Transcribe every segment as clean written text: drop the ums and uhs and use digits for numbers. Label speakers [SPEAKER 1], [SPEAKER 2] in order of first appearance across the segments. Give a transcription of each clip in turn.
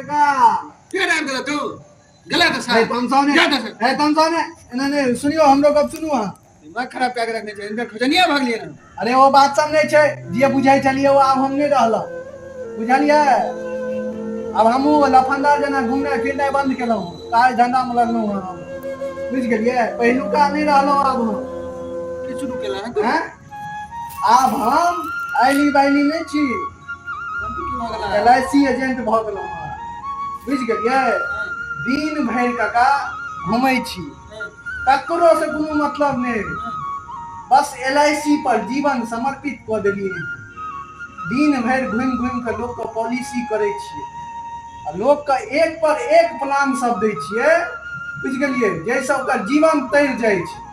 [SPEAKER 1] काका
[SPEAKER 2] क्या नाम गलत तू गलत है
[SPEAKER 1] है तमसाने है तमसाने इन्होंने सुनियो हम लोग अब सुनो हां
[SPEAKER 2] दिमाग खराब क्या रखने चाहिए इनका खजनिया भाग लिया ना
[SPEAKER 1] अरे वो बात सब नहीं छे जे बुझाई चलिए वो अब हम नहीं रहला बुझलिए अब हम लफंदार जना घूमने फिरने बंद केलौ काज धंधा में लगलौ बुझ गेलिए पहिलुका नहीं रहलो अब
[SPEAKER 2] की शुरू केला ना तू
[SPEAKER 1] हैं अब हम आइली बाइली नहीं छी
[SPEAKER 2] की हो गला
[SPEAKER 1] एलआईसी एजेंट भ गेलौ बुझ गेलिए दिन भर काका घूमै छी ककरो से कोनो मतलब नहीं बस एलआईसी पर जीवन समर्पित कर देलिए दिन भर घूम घूम के लोग के पॉलिसी करे छिए आ लोग के एक पर एक प्लान सब दै छिए बुझ गेलिए जैसे ओकर जीवन तर जाय छै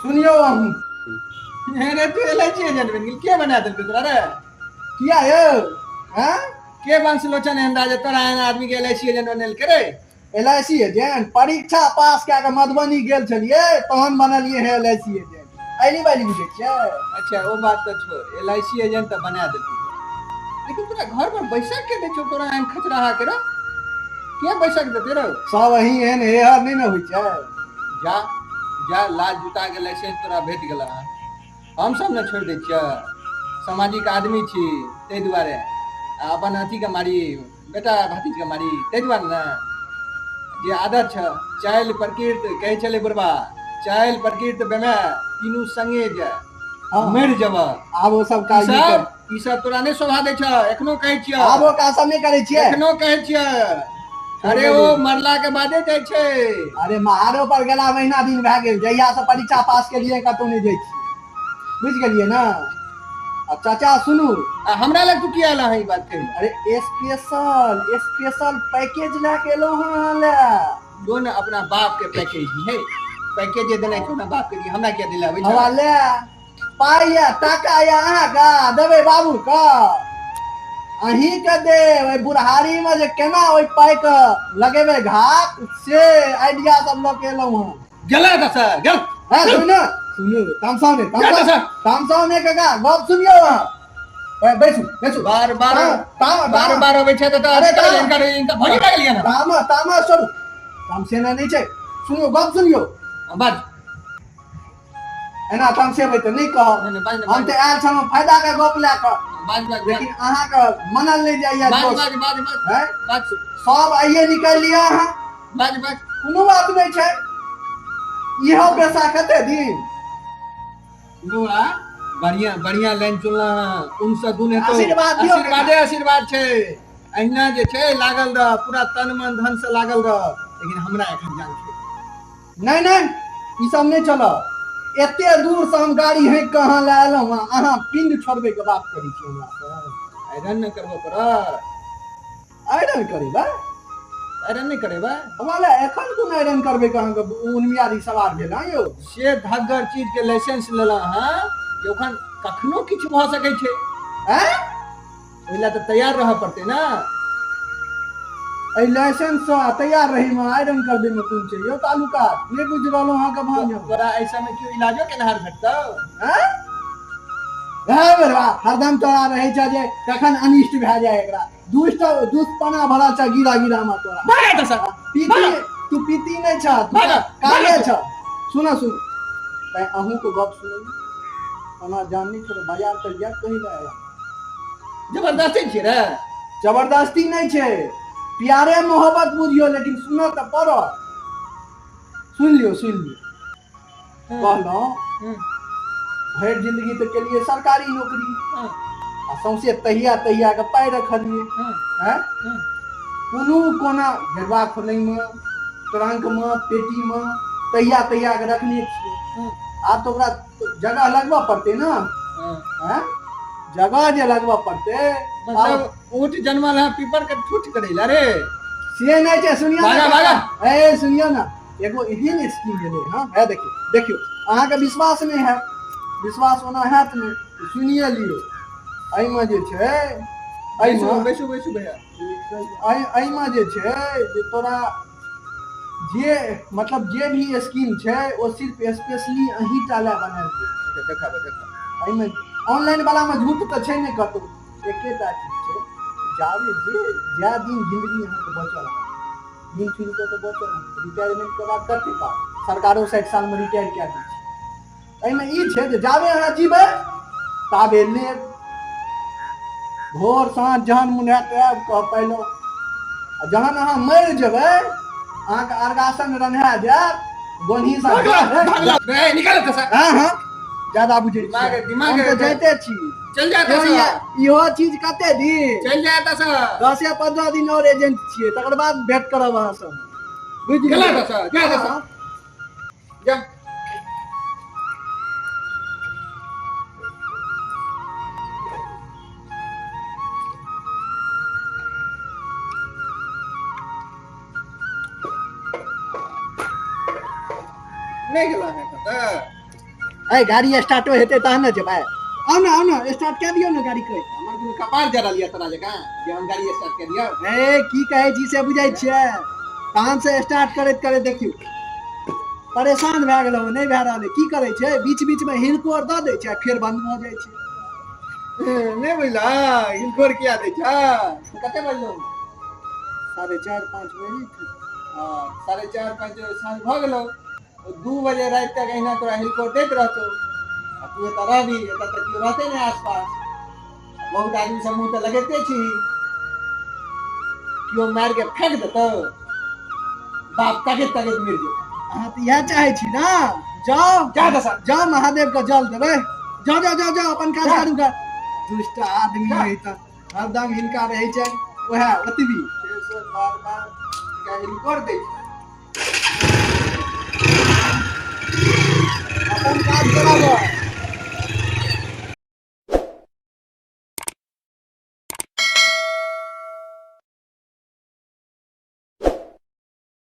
[SPEAKER 1] सुनियो हम
[SPEAKER 2] अरे तू एलआईसी एजेंट बन गेल के बना देलकै तोरा रे
[SPEAKER 1] किया यौ हैं
[SPEAKER 2] के वंशलोचन अंदाज तोरा एहन आदमी के एलआईसी एजेंट बनल करे
[SPEAKER 1] एलआईसी एजेंट परीक्षा पास कए के मधुबनी गेल छलिए तहन बनलिए है एलआईसी एजेंट आइली बाइली बुझे छिए
[SPEAKER 2] अच्छा वो बात तो छोड़ एलआईसी एजेंट तो बना देलकै लेकिन तोरा घर पर बैसा के दे छो तोरा एहन खचराहा के रे के बैसा के देते रे
[SPEAKER 1] सब वही एहन हेहर नहीं न होई छै
[SPEAKER 2] जा जा लाज जुटा के लाइसेंस तोरा भेट गेला हम सब न छोड़ दै छियै सामाजिक आदमी छी ताहि दुआरे आ अपन अथी के मारी बेटा भतीज के मारी ताहि दुआरे ने जे आदत छ चाइल प्रकृत कहै छलै बुढ़बा चाइल प्रकृत बेमे तीनू संगे जे मर जब
[SPEAKER 1] आब वो सब काज
[SPEAKER 2] ई सब तोरा नहीं शोभा दै छ एखनो कहै छियै
[SPEAKER 1] आब वो का सब नहीं करे छिए
[SPEAKER 2] एखनो कहै छियै अरे ओ मरला के बादे जाइ छै
[SPEAKER 1] अरे महारो पर गेला महीना दिन भए गेल जहिया से परीक्षा पास के लिए कतौ नहीं जाइ छी बुझ गेलिए ना अब चाचा सुनू
[SPEAKER 2] आ हमरा लग तू किया ला है ई बात कही
[SPEAKER 1] अरे स्पेशल पैकेज लेके एलो हां ले
[SPEAKER 2] जो न अपना बाप के पैकेज है पैकेज देने को ना बाप के लिए हमरा क्या दिलावे छ
[SPEAKER 1] हवा ले पाई या टाका या अहाँ का देबे बाबू का अही के दे ओइ बुढ़ारी में जे केना ओइ पाई के लगेबे घाट से आइडिया सब लोग के एलो हां
[SPEAKER 2] गेला त सर गेल
[SPEAKER 1] हां सुनो तामसाने काका गप सुनियो हां बैसू
[SPEAKER 2] बार बार अबै छै त
[SPEAKER 1] अरे
[SPEAKER 2] इनका भरी लग लिया ना
[SPEAKER 1] तामा सब तामसेना नहीं छै सुनियो गप सुनियो
[SPEAKER 2] बात
[SPEAKER 1] एना तामसेबै त नहीं कह हम त आयल छलौ फायदा के गप ले क
[SPEAKER 2] बात
[SPEAKER 1] लेकिन अहाँ के मनल नहीं जाइए
[SPEAKER 2] बात
[SPEAKER 1] सब आइए निकल लिया अहाँ
[SPEAKER 2] बात
[SPEAKER 1] कोनो बात नहीं छै इहो पैसा कते दिन
[SPEAKER 2] बुआ बढ़िया बढ़िया लाइन चुनला उनसे दुने तो आशीर्वाद छै अहिना जे छै लागल रह पूरा तन मन धन से लागल रह लेकिन हमरा एखन जान छै
[SPEAKER 1] नहीं ई सब नहीं चलो एते दूर से हम गाड़ी है कहां ले आलो अहाँ पिंड छोड़बे के बात करी छी हमरा से
[SPEAKER 2] आयरन न करबो कर
[SPEAKER 1] आयरन करेबा
[SPEAKER 2] आयरन नहीं करेबा
[SPEAKER 1] हमारा एखन कोन आयरन करबे कहां के उनमियारी सवार भेला यौ
[SPEAKER 2] से धगगर चीज के लाइसेंस लेला हां जे ओखन कखनो किछ भ सकै छै
[SPEAKER 1] हैं
[SPEAKER 2] ओइला त तैयार रह पड़ते ना
[SPEAKER 1] ए लाइसेंस से तैयार रही में आयरन करबे में कोन छै यौ तालुका नहीं बुझ रहलो हां के भान
[SPEAKER 2] तोरा ऐसा में क्यों इलाजो के नहर भेटतौ
[SPEAKER 1] हैं बरवा हरदम तोरा रहे छ जे कखन अनिष्ट भए जाए एकरा दुष्पना भरा छ गिरा में तोरा
[SPEAKER 2] भागा त सर
[SPEAKER 1] पीती तू पीती नहीं छ
[SPEAKER 2] भागा
[SPEAKER 1] काले छ सुन तै अहू को गप सुनै ओना जाननी छ बाजार त या कहीं ना आया
[SPEAKER 2] जबरदस्ती छै रे
[SPEAKER 1] जबरदस्ती नहीं छै प्यारे मोहब्बत बुझियो लेकिन सुनो त पड़ो सुन लियो कहलो भर जिंदगी तो के लिए सरकारी नौकरी आ सौंसे तहिया के पाई रखलिए हैं कोनो कोना घेरवा खोलै में ट्रंक में पेटी में तहिया के रखने छिए आ तो ओकरा जगह लगवा पड़ते ना हैं जगह जे लगवा पड़ते
[SPEAKER 2] मतलब ऊंट जन्मल है पीपर के ठूठ करेला रे
[SPEAKER 1] से नहीं छै सुनियो
[SPEAKER 2] भागा
[SPEAKER 1] ए सुनियो ना एगो एहन स्कीम गेलै हां है देखियो अहाँ के विश्वास नहीं है विश्वास होना है त नहीं सुनिए लियो एहि में जे छै
[SPEAKER 2] बैसू भैया
[SPEAKER 1] एहि में जे छै जे तोरा जे मतलब जे भी स्कीम छै वो सिर्फ स्पेशली अही टाला बनाएल छै
[SPEAKER 2] देखा
[SPEAKER 1] एहि में ऑनलाइन वाला में झूठ तो छै नहीं कतो एकेटा चीज छै जावे जे दिन जिंदगी अहाँके बचल दिन चुन के तो बचल रिटायरमेंट के बाद कते का सरकारो 60 साल में रिटायर कए दै छै एहिमे ई छै जे जावे अहाँ जीबै ताबे लेब भोर साँझ जहन मुन हैत आयब कह पहिले आ जहन अहाँ मरि जेबै अहाँके अर्गासन रन्हा जायत गोन्ही सा
[SPEAKER 2] रे निकाल तो सर
[SPEAKER 1] हाँ हाँ ज्यादा बुझे
[SPEAKER 2] दिमाग
[SPEAKER 1] हम तो जाते छी
[SPEAKER 2] चल जाता सर
[SPEAKER 1] इहो चीज कते दिन
[SPEAKER 2] चल जाता सर
[SPEAKER 1] 10 या 15 दिन और एजेंट छियै तकर बाद भेट करब अहाँ सब बुझ
[SPEAKER 2] गेला
[SPEAKER 1] गेलियै
[SPEAKER 2] तो सर जा सर जा नहीं गेला है कत
[SPEAKER 1] ए गाड़ी स्टार्ट हेतै तहन न जेबै आउ न स्टार्ट कए दियौ न गाड़ी के
[SPEAKER 2] हमर कोनो कपार जरा लिया तोरा जका जे हम गाड़ी स्टार्ट कर दियो
[SPEAKER 1] ए की कहै छी से बुझै छियै तहन से स्टार्ट करैत करैत देखियौ परेशान भए गेलहुँ नहि भए रहलै की करै छै बीच बीच में हिलकोर दऽ दै छै फेर बंद भऽ जाइ छै
[SPEAKER 2] नहीं बुझला हिलकोर किया दे छ कते बजलो
[SPEAKER 1] 4:30 5 बजे
[SPEAKER 2] हां 4:30 5 साल भ गेलो 2 बजे रात तक अहिना तोरा हिलकोर दैत रहतो आ तू एतऽ रहबी एतऽ तक केओ रहते नहीं आसपास बहुत आदमी सब मुँह तऽ लगेते छी केओ मार के फेंक देतो बाप तकैत तकैत मर जेतै
[SPEAKER 1] अहाँ तऽ इएह चाहै छी ने जाओ
[SPEAKER 2] जा दसा
[SPEAKER 1] जाओ महादेव के जल देबै जाओ जाओ जाओ जाओ अपन काज करू गा दुष्ट आदमी है तऽ हरदम हिनका रहै छै ओहे ओतबी
[SPEAKER 2] से बार बार का हिलकोर दै छै
[SPEAKER 1] अपन काज कराबो